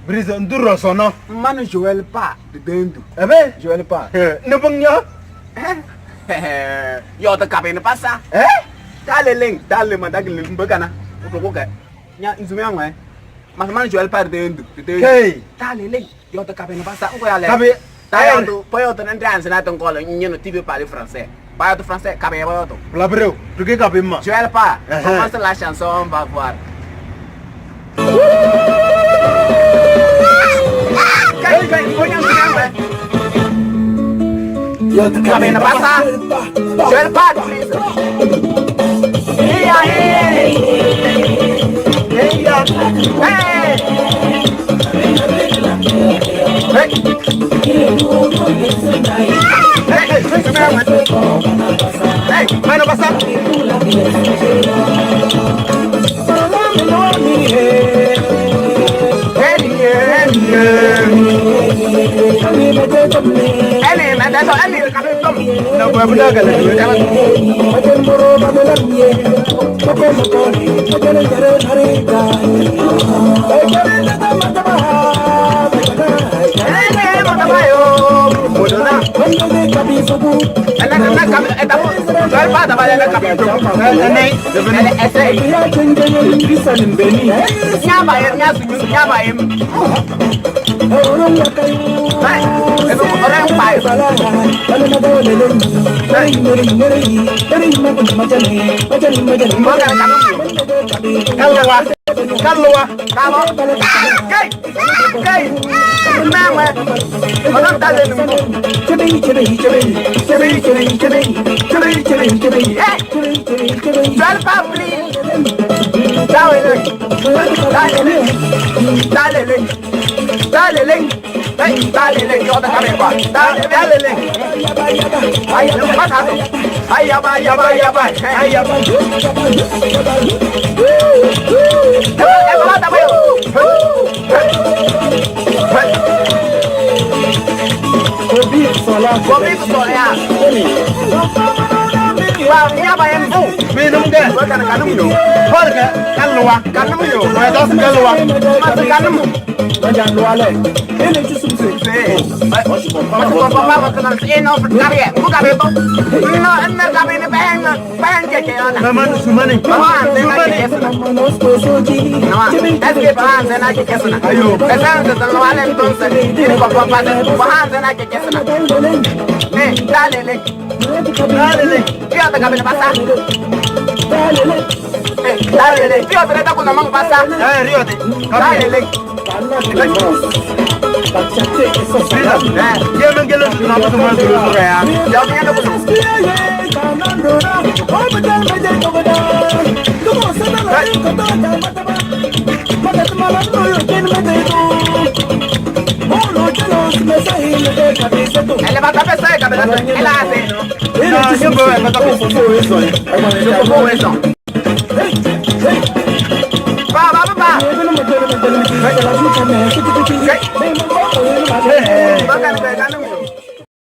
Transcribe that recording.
Brise nduro sono. Man Joel pa de dentro. Ebe? Joel pa. Ne bangyo? Yo ta kabe ne pasa. Dale link, dale ma dagil mbagana. Ko ga. Nya nzumi anwa. Man Joel pa de dentro. Hey. Dale link. Yo ta kabe ne pasa. Ko ya le. Kabe. Tayo poyo to nan dance na ton kolo nyeno TV parler français. Pas de français, kabe ya to. Blabreu, tu que kabe ma. Joel pa. Commence la chanson, on va voir. Yo te cabé na pasa. Joel pa, please. Hey, hey. Hey, hey. Hey, mana pasa? Ini ada so ini kami tom. Na kwa bunda gala.